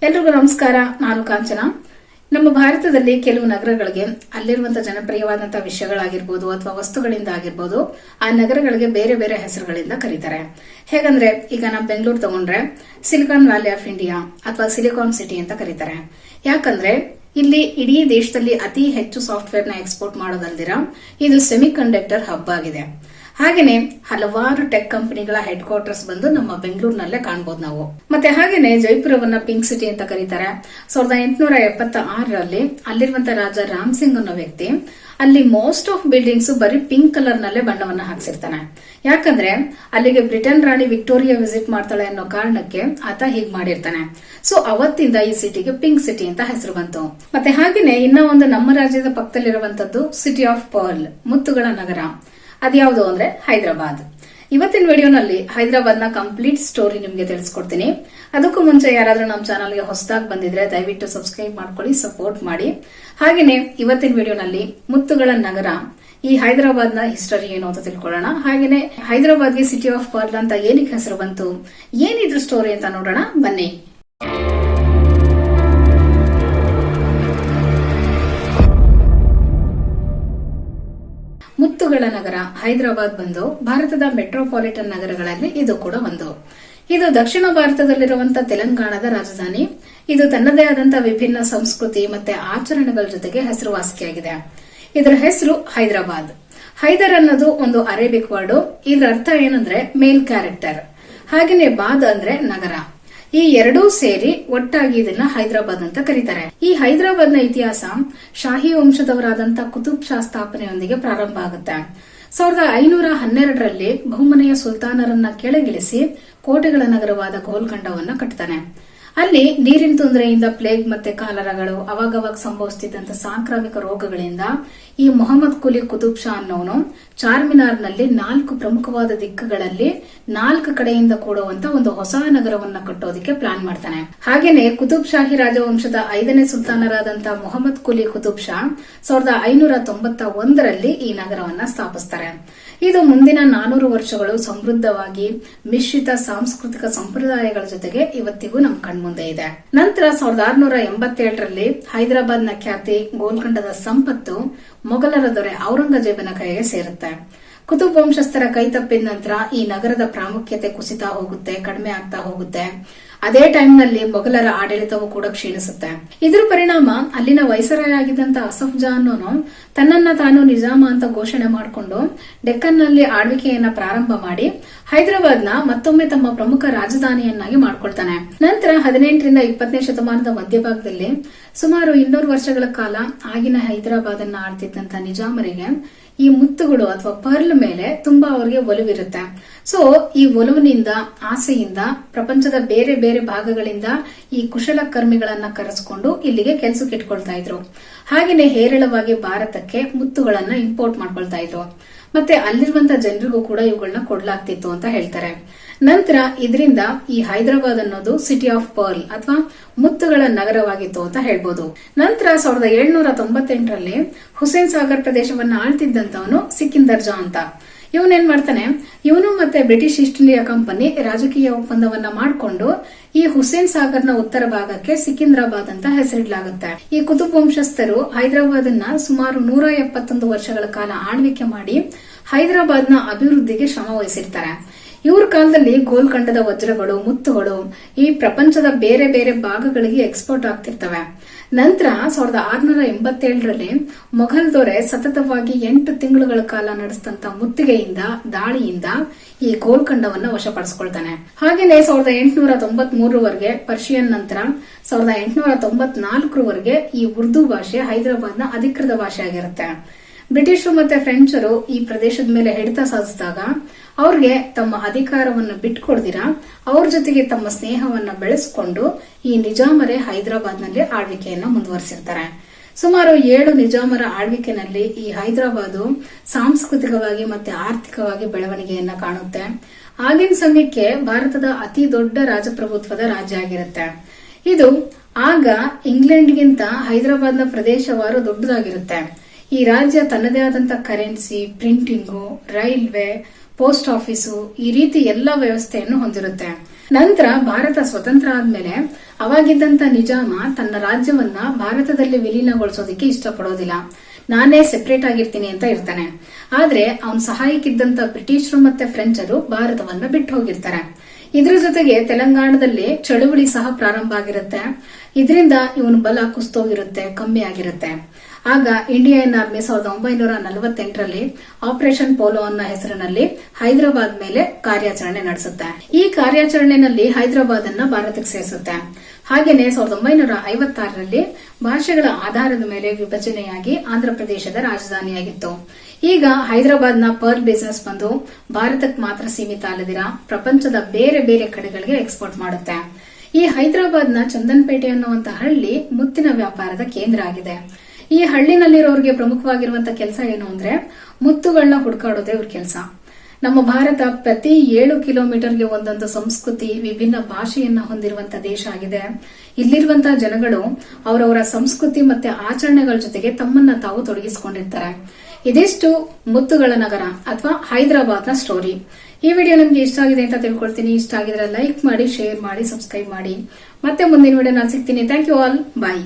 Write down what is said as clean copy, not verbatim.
ಎಲ್ರಿಗೂ ನಮಸ್ಕಾರ. ನಾನು ಕಾಂಚನ. ನಮ್ಮ ಭಾರತದಲ್ಲಿ ಕೆಲವು ನಗರಗಳಿಗೆ ಅಲ್ಲಿರುವಂತಹ ಜನಪ್ರಿಯವಾದಂತಹ ವಿಷಯಗಳಾಗಿರ್ಬೋದು ಅಥವಾ ವಸ್ತುಗಳಿಂದ ಆಗಿರ್ಬೋದು ಆ ನಗರಗಳಿಗೆ ಬೇರೆ ಬೇರೆ ಹೆಸರುಗಳಿಂದ ಕರೀತಾರೆ. ಹೇಗಂದ್ರೆ ಈಗ ನಾವು ಬೆಂಗಳೂರು ತಗೊಂಡ್ರೆ ಸಿಲಿಕಾನ್ ವ್ಯಾಲಿ ಆಫ್ ಇಂಡಿಯಾ ಅಥವಾ ಸಿಲಿಕಾನ್ ಸಿಟಿ ಅಂತ ಕರೀತಾರೆ. ಯಾಕಂದ್ರೆ ಇಲ್ಲಿ ಇಡೀ ದೇಶದಲ್ಲಿ ಅತಿ ಹೆಚ್ಚು ಸಾಫ್ಟ್ವೇರ್ ನ ಎಕ್ಸ್ಪೋರ್ಟ್ ಮಾಡೋದಲ್ದಿರ ಇದು ಸೆಮಿ ಕಂಡಕ್ಟರ್ ಹಬ್ ಆಗಿದೆ. ಹಾಗೇನೆ ಹಲವಾರು ಟೆಕ್ ಕಂಪನಿಗಳ ಹೆಡ್ ಕ್ವಾರ್ಟರ್ಸ್ ಬಂದು ನಮ್ಮ ಬೆಂಗಳೂರಿನಲ್ಲೇ ಕಾಣಬಹುದು ನಾವು. ಮತ್ತೆ ಹಾಗೇನೆ ಜೈಪುರವನ್ನ ಪಿಂಕ್ ಸಿಟಿ ಅಂತ ಕರೀತಾರೆ. 1876ರಲ್ಲಿ ಅಲ್ಲಿರುವಂತಹ ರಾಜ ರಾಮ್ ಸಿಂಗ್ ಅನ್ನೋ ವ್ಯಕ್ತಿ ಅಲ್ಲಿ ಮೋಸ್ಟ್ ಆಫ್ ಬಿಲ್ಡಿಂಗ್ಸ್ ಬರೀ ಪಿಂಕ್ ಕಲರ್ ನಲ್ಲೇ ಬಣ್ಣವನ್ನ ಹಾಕ್ಸಿರ್ತಾನೆ. ಯಾಕಂದ್ರೆ ಅಲ್ಲಿಗೆ ಬ್ರಿಟನ್ ರಾಣಿ ವಿಕ್ಟೋರಿಯಾ ವಿಸಿಟ್ ಮಾಡ್ತಾಳೆ ಅನ್ನೋ ಕಾರಣಕ್ಕೆ ಆತ ಹೀಗ್ ಮಾಡಿರ್ತಾನೆ. ಸೊ ಅವತ್ತಿಂದ ಈ ಸಿಟಿಗೆ ಪಿಂಕ್ ಸಿಟಿ ಅಂತ ಹೆಸರು ಬಂತು. ಮತ್ತೆ ಹಾಗೇನೆ ಇನ್ನ ಒಂದು ನಮ್ಮ ರಾಜ್ಯದ ಪಕ್ಕದಲ್ಲಿರುವಂತದ್ದು ಸಿಟಿ ಆಫ್ ಪರ್ಲ್, ಮುತ್ತುಗಳ ನಗರ. ಅದ್ಯಾವುದು ಅಂದ್ರೆ ಹೈದರಾಬಾದ್. ಇವತ್ತಿನ ವಿಡಿಯೋನಲ್ಲಿ ಹೈದರಾಬಾದ್ ನ ಕಂಪ್ಲೀಟ್ ಸ್ಟೋರಿ ನಿಮ್ಗೆ ತಿಳಿಸ್ಕೊಡ್ತೀನಿ. ಅದಕ್ಕೂ ಮುಂಚೆ ಯಾರಾದ್ರೂ ನಮ್ಮ ಚಾನಲ್ಗೆ ಹೊಸದಾಗಿ ಬಂದಿದ್ರೆ ದಯವಿಟ್ಟು ಸಬ್ಸ್ಕ್ರೈಬ್ ಮಾಡ್ಕೊಳ್ಳಿ, ಸಪೋರ್ಟ್ ಮಾಡಿ. ಹಾಗೇನೆ ಇವತ್ತಿನ ವಿಡಿಯೋನಲ್ಲಿ ಮುತ್ತುಗಳ ನಗರ, ಈ ಹೈದರಾಬಾದ್ ನ ಹಿಸ್ಟರಿ ಏನು ಅಂತ ತಿಳ್ಕೊಳ್ಳೋಣ. ಹಾಗೇನೆ ಹೈದರಾಬಾದ್ಗೆ ಸಿಟಿ ಆಫ್ ಪರ್ಲ್ ಅಂತ ಏನಕ್ಕೆ ಹೆಸರು ಬಂತು, ಏನಿದ್ರ ಸ್ಟೋರಿ ಅಂತ ನೋಡೋಣ ಬನ್ನಿ. ಮುತ್ತುಗಳ ನಗರ ಹೈದರಾಬಾದ್ ಬಂದು ಭಾರತದ ಮೆಟ್ರೋಪಾಲಿಟನ್ ನಗರಗಳಲ್ಲಿ ಇದು ಕೂಡ ಒಂದು. ಇದು ದಕ್ಷಿಣ ಭಾರತದಲ್ಲಿರುವಂತಹ ತೆಲಂಗಾಣದ ರಾಜಧಾನಿ. ಇದು ತನ್ನದೇ ಆದಂತಹ ವಿಭಿನ್ನ ಸಂಸ್ಕೃತಿ ಮತ್ತೆ ಆಚರಣೆಗಳ ಜೊತೆಗೆ ಹೆಸರುವಾಸಿಯಾಗಿದೆ. ಇದರ ಹೆಸರು ಹೈದರಾಬಾದ್. ಹೈದರ್ ಅನ್ನೋದು ಒಂದು ಅರೇಬಿಕ್ ವರ್ಡ್. ಇದರ ಅರ್ಥ ಏನಂದ್ರೆ ಮೇಲ್ ಕ್ಯಾರೆಕ್ಟರ್. ಹಾಗೇನೆ ಬಾದ್ ಅಂದ್ರೆ ನಗರ. ಈ ಎರಡೂ ಸೇರಿ ಒಟ್ಟಾಗಿ ಇದನ್ನ ಹೈದರಾಬಾದ್ ಅಂತ ಕರೀತಾರೆ. ಈ ಹೈದರಾಬಾದ್ ನ ಇತಿಹಾಸ ಶಾಹಿ ವಂಶದವರಾದಂತ ಕುತುಬ್ ಶಾ ಸ್ಥಾಪನೆಯೊಂದಿಗೆ ಪ್ರಾರಂಭ ಆಗುತ್ತೆ. 1512ರಲ್ಲಿ ಬಹುಮನೆಯ ಸುಲ್ತಾನರನ್ನ ಕೆಳಗಿಳಿಸಿ ಕೋಟೆಗಳ ನಗರವಾದ ಗೋಲ್ಕಂಡವನ್ನ ಕಟ್ತಾನೆ. ಅಲ್ಲಿ ನೀರಿನ ತೊಂದರೆಯಿಂದ ಪ್ಲೇಗ್ ಮತ್ತೆ ಕಾಲರಗಳು ಅವಾಗವಾಗ ಸಂಭವಿಸುತ್ತಿದ್ದಂತ ಸಾಂಕ್ರಾಮಿಕ ರೋಗಗಳಿಂದ ಈ ಮೊಹಮ್ಮದ್ ಕುಲಿ ಕುತುಬ್ ಶಾ ಅನ್ನೋನು ಚಾರ್ಮಿನಾರ್ನಲ್ಲಿ 4 ಪ್ರಮುಖವಾದ ದಿಕ್ಕುಗಳಲ್ಲಿ 4 ಕಡೆಯಿಂದ ಕೂಡುವಂತ ಒಂದು ಹೊಸ ನಗರವನ್ನ ಕಟ್ಟೋದಕ್ಕೆ ಪ್ಲಾನ್ ಮಾಡ್ತಾನೆ. ಹಾಗೇನೆ ಕುತುಬ್ ಶಾಹಿ ರಾಜವಂಶದ 5ನೇ ಸುಲ್ತಾನರಾದಂತ ಮೊಹಮ್ಮದ್ ಕುಲಿ ಕುತುಬ್ ಶಾ 1591ರಲ್ಲಿ ಈ ನಗರವನ್ನ ಸ್ಥಾಪಿಸ್ತಾರೆ. ಇದು ಮುಂದಿನ 400 ವರ್ಷಗಳು ಸಮೃದ್ಧವಾಗಿ ಮಿಶ್ರಿತ ಸಾಂಸ್ಕೃತಿಕ ಸಂಪ್ರದಾಯಗಳ ಜೊತೆಗೆ ಇವತ್ತಿಗೂ ನಮ್ಮ ಕಣ್ಮುಂದೆ ಇದೆ. ನಂತರ 1687ರಲ್ಲಿ ಹೈದರಾಬಾದ್ ನ ಖ್ಯಾತಿ ಗೋಲ್ಕಂಡದ ಸಂಪತ್ತು ಮೊಘಲರ ದೊರೆ ಔರಂಗಜೇಬನ ಕೈಗೆ ಸೇರುತ್ತೆ. ಕುತುಬ್ ವಂಶಸ್ಥರ ಕೈ ತಪ್ಪಿದ ನಂತರ ಈ ನಗರದ ಪ್ರಾಮುಖ್ಯತೆ ಕುಸಿತಾ ಹೋಗುತ್ತೆ, ಕಡಿಮೆ ಆಗ್ತಾ ಹೋಗುತ್ತೆ. ಅದೇ ಟೈಮ್ ನಲ್ಲಿ ಮೊಘಲರ ಆಡಳಿತವೂ ಕೂಡ ಕ್ಷೀಣಿಸುತ್ತೆ. ಇದ್ರ ಪರಿಣಾಮ ಅಲ್ಲಿನ ವೈಸರಾಯ್ ಆಗಿದ್ದಂತ ಅಸಫ್ ಜಾ ಅನ್ನೋನು ತನ್ನನ್ನ ತಾನು ನಿಜಾಮ ಅಂತ ಘೋಷಣೆ ಮಾಡಿಕೊಂಡು ಡೆಕ್ಕನ್ ನಲ್ಲಿ ಆಳ್ವಿಕೆಯನ್ನ ಪ್ರಾರಂಭ ಮಾಡಿ ಹೈದರಾಬಾದ್ ನ ಮತ್ತೊಮ್ಮೆ ತಮ್ಮ ಪ್ರಮುಖ ರಾಜಧಾನಿಯನ್ನಾಗಿ ಮಾಡ್ಕೊಳ್ತಾನೆ. ನಂತರ 18ರಿಂದ 20ನೇ ಶತಮಾನದ ಮಧ್ಯಭಾಗದಲ್ಲಿ ಸುಮಾರು 200 ವರ್ಷಗಳ ಕಾಲ ಆಗಿನ ಹೈದರಾಬಾದ್ ಅನ್ನ ಆಳ್ತಿದ್ದಂತ ನಿಜಾಮರಿಗೆ ಈ ಮುತ್ತುಗಳು ಅಥವಾ ಪರ್ಲ್ ಮೇಲೆ ತುಂಬಾ ಅವರಿಗೆ ಒಲವಿರುತ್ತೆ. ಸೊ ಈ ಒಲವಿನಿಂದ ಆಸೆಯಿಂದ ಪ್ರಪಂಚದ ಬೇರೆ ಬೇರೆ ಭಾಗಗಳಿಂದ ಈ ಕುಶಲಕರ್ಮಿಗಳನ್ನ ಕರೆಸಿಕೊಂಡು ಇಲ್ಲಿಗೆ ಕೆಲಸಕ್ಕೆ ಇಟ್ಕೊಳ್ತಾ ಇದ್ರು. ಹಾಗೇನೆ ಹೇರಳವಾಗಿ ಭಾರತಕ್ಕೆ ಮುತ್ತುಗಳನ್ನ ಇಂಪೋರ್ಟ್ ಮಾಡ್ಕೊಳ್ತಾ ಇದ್ರು. ಮತ್ತೆ ಅಲ್ಲಿರುವಂತಹ ಜನರಿಗೂ ಕೂಡ ಇವುಗಳನ್ನ ಕೊಡ್ಲಾಗ್ತಿತ್ತು ಅಂತ ಹೇಳ್ತಾರೆ. ನಂತರ ಇದರಿಂದ ಈ ಹೈದರಾಬಾದ್ ಅನ್ನೋದು ಸಿಟಿ ಆಫ್ ಪರ್ಲ್ ಅಥವಾ ಮುತ್ತುಗಳ ನಗರವಾಗಿತ್ತು ಅಂತ ಹೇಳ್ಬೋದು. ನಂತರ 1798ರಲ್ಲಿ ಹುಸೇನ್ ಸಾಗರ್ ಪ್ರದೇಶವನ್ನ ಆಳ್ತಿದ್ದಂತವನು ಸಿಕಿಂದರ್ ಜಾ ಅಂತ. ಇವನೇನ್ ಮಾಡ್ತಾನೆ, ಇವನು ಮತ್ತೆ ಬ್ರಿಟಿಷ್ ಈಸ್ಟ್ ಇಂಡಿಯಾ ಕಂಪನಿ ರಾಜಕೀಯ ಒಪ್ಪಂದವನ್ನ ಮಾಡಿಕೊಂಡು ಈ ಹುಸೇನ್ ಸಾಗರ್ನ ಉತ್ತರ ಭಾಗಕ್ಕೆ ಸಿಕಿಂದ್ರಾಬಾದ್ ಅಂತ ಹೆಸರಿಡಲಾಗುತ್ತೆ. ಈ ಕುತುಬ್ ವಂಶಸ್ಥರು ಹೈದರಾಬಾದ್ ಅನ್ನ ಸುಮಾರು 171 ವರ್ಷಗಳ ಕಾಲ ಆಳ್ವಿಕೆ ಮಾಡಿ ಹೈದರಾಬಾದ್ ನ ಅಭಿವೃದ್ಧಿಗೆ ಶ್ರಮ ವಹಿಸಿರ್ತಾರೆ. ಇವ್ರ ಕಾಲದಲ್ಲಿ ಗೋಲ್ಕಂಡದ ವಜ್ರಗಳು, ಮುತ್ತುಗಳು ಈ ಪ್ರಪಂಚದ ಬೇರೆ ಬೇರೆ ಭಾಗಗಳಿಗೆ ಎಕ್ಸ್ಪೋರ್ಟ್ ಆಗ್ತಿರ್ತವೆ. ನಂತರ 1687ರಲ್ಲಿ ಮೊಘಲ್ ದೊರೆ ಸತತವಾಗಿ 8 ತಿಂಗಳುಗಳ ಕಾಲ ನಡೆಸಿದಂತ ಮುತ್ತಿಗೆಯಿಂದ ದಾಳಿಯಿಂದ ಈ ಗೋಲ್ಕಂಡವನ್ನ ವಶಪಡಿಸಿಕೊಳ್ತಾನೆ. ಹಾಗೇನೆ 1893ವರೆಗೆ ಪರ್ಷಿಯನ್, ನಂತರ 1894ವರೆಗೆ ಈ ಉರ್ದು ಭಾಷೆ ಹೈದರಾಬಾದ್ ನ ಅಧಿಕೃತ ಭಾಷೆ ಆಗಿರುತ್ತೆ. ಬ್ರಿಟಿಷರು ಮತ್ತೆ ಫ್ರೆಂಚರು ಈ ಪ್ರದೇಶದ ಮೇಲೆ ಹಿಡಿತ ಸಾಧಿಸಿದಾಗ ಅವ್ರಿಗೆ ತಮ್ಮ ಅಧಿಕಾರವನ್ನು ಬಿಟ್ಕೊಡ್ದಿರ ಅವ್ರ ಜೊತೆಗೆ ತಮ್ಮ ಸ್ನೇಹವನ್ನ ಬೆಳೆಸಿಕೊಂಡು ಈ ನಿಜಾಮರೇ ಹೈದರಾಬಾದ್ ನಲ್ಲಿ ಆಳ್ವಿಕೆಯನ್ನ ಮುಂದುವರಿಸಿರ್ತಾರೆ. ಸುಮಾರು 7 ನಿಜಾಮರ ಆಳ್ವಿಕೆನಲ್ಲಿ ಈ ಹೈದರಾಬಾದ್ ಸಾಂಸ್ಕೃತಿಕವಾಗಿ ಮತ್ತೆ ಆರ್ಥಿಕವಾಗಿ ಬೆಳವಣಿಗೆಯನ್ನ ಕಾಣುತ್ತೆ. ಆಗಿನ ಸಮಯಕ್ಕೆ ಭಾರತದ ಅತಿ ದೊಡ್ಡ ರಾಜಪ್ರಭುತ್ವದ ರಾಜ್ಯ ಆಗಿರುತ್ತೆ. ಇದು ಆಗ ಇಂಗ್ಲೆಂಡ್ಗಿಂತ ಹೈದರಾಬಾದ್ನ ಪ್ರದೇಶವಾರು ದೊಡ್ಡದಾಗಿರುತ್ತೆ. ಈ ರಾಜ್ಯ ತನ್ನದೇ ಆದಂತಹ currency, printing, railway, post office ಈ ರೀತಿ ಎಲ್ಲ ವ್ಯವಸ್ಥೆಯನ್ನು ಹೊಂದಿರುತ್ತೆ. ನಂತರ ಭಾರತ ಸ್ವತಂತ್ರ ಆದ್ಮೇಲೆ ಅವಾಗಿದ್ದಂತ ನಿಜಾಮ ತನ್ನ ರಾಜ್ಯವನ್ನ ಭಾರತದಲ್ಲಿ ವಿಲೀನಗೊಳಿಸೋದಕ್ಕೆ ಇಷ್ಟಪಡೋದಿಲ್ಲ. ನಾನೇ ಸೆಪರೇಟ್ ಆಗಿರ್ತೀನಿ ಅಂತ ಇರ್ತಾನೆ. ಆದ್ರೆ ಅವನ ಸಹಾಯಕ್ಕಿದ್ದಂತ ಬ್ರಿಟಿಷರು ಮತ್ತೆ ಫ್ರೆಂಚರು ಭಾರತವನ್ನ ಬಿಟ್ಟು ಹೋಗಿರ್ತಾರೆ. ಇದ್ರ ಜೊತೆಗೆ ತೆಲಂಗಾಣದಲ್ಲಿ ಚಳುವಳಿ ಸಹ ಪ್ರಾರಂಭ ಆಗಿರುತ್ತೆ. ಇದರಿಂದ ಇವನ ಬಲ ಕುಸ್ತೋಗಿರುತ್ತೆ, ಕಮ್ಮಿ ಆಗಿರುತ್ತೆ. ಆಗ ಇಂಡಿಯನ್ ಆರ್ಮಿ 1948ರಲ್ಲಿ ಆಪರೇಷನ್ ಪೋಲೋ ಅನ್ನೋ ಹೆಸರಿನಲ್ಲಿ ಹೈದರಾಬಾದ್ ಮೇಲೆ ಕಾರ್ಯಾಚರಣೆ ನಡೆಸುತ್ತೆ. ಈ ಕಾರ್ಯಾಚರಣೆಯಲ್ಲಿ ಹೈದರಾಬಾದ್ ಅನ್ನ ಭಾರತಕ್ಕೆ ಸೇರಿಸುತ್ತೆ. ಹಾಗೇನೆ 1956ರಲ್ಲಿ ಭಾಷೆಗಳ ಆಧಾರದ ಮೇಲೆ ವಿಭಜನೆಯಾಗಿ ಆಂಧ್ರಪ್ರದೇಶದ ರಾಜಧಾನಿಯಾಗಿತ್ತು. ಈಗ ಹೈದರಾಬಾದ್ನ ಪರ್ಲ್ ಬಿಸಿನೆಸ್ ಬಂದು ಭಾರತಕ್ಕೆ ಮಾತ್ರ ಸೀಮಿತ ಅಲ್ಲದಿರ ಪ್ರಪಂಚದ ಬೇರೆ ಬೇರೆ ಕಡೆಗಳಿಗೆ ಎಕ್ಸ್ಪೋರ್ಟ್ ಮಾಡುತ್ತೆ. ಈ ಹೈದರಾಬಾದ್ನ ಚಂದನ್ಪೇಟೆ ಅನ್ನುವಂತ ಹಳ್ಳಿ ಮುತ್ತಿನ ವ್ಯಾಪಾರದ ಕೇಂದ್ರ ಆಗಿದೆ. ಈ ಹಳ್ಳಿನಲ್ಲಿರೋರಿಗೆ ಪ್ರಮುಖವಾಗಿರುವಂತಹ ಕೆಲಸ ಏನು ಅಂದ್ರೆ ಮುತ್ತುಗಳನ್ನ ಹುಡುಕಾಡೋದೇ ಇವ್ರ ಕೆಲಸ. ನಮ್ಮ ಭಾರತ ಪ್ರತಿ 7 ಕಿಲೋಮೀಟರ್ಗೆ ಒಂದೊಂದು ಸಂಸ್ಕೃತಿ, ವಿಭಿನ್ನ ಭಾಷೆಯನ್ನ ಹೊಂದಿರುವಂತಹ ದೇಶ ಆಗಿದೆ. ಇಲ್ಲಿರುವಂತಹ ಜನಗಳು ಅವರವರ ಸಂಸ್ಕೃತಿ ಮತ್ತೆ ಆಚರಣೆಗಳ ಜೊತೆಗೆ ತಮ್ಮನ್ನ ತಾವು ತೊಡಗಿಸಿಕೊಂಡಿರ್ತಾರೆ. ಇದಿಷ್ಟು ಮುತ್ತುಗಳ ನಗರ ಅಥವಾ ಹೈದರಾಬಾದ್ನ ಸ್ಟೋರಿ. ಈ ವಿಡಿಯೋ ನಿಮ್ಗೆ ಇಷ್ಟ ಆಗಿದೆ ಅಂತ ತಿಳ್ಕೊಳ್ತೀನಿ. ಇಷ್ಟ ಆಗಿದ್ರೆ ಲೈಕ್ ಮಾಡಿ, ಶೇರ್ ಮಾಡಿ, ಸಬ್ಸ್ಕ್ರೈಬ್ ಮಾಡಿ. ಮತ್ತೆ ಮುಂದಿನ ವಿಡಿಯೋ ನಾನು ಸಿಗ್ತೀನಿ. Thank you all. ಬಾಯ್.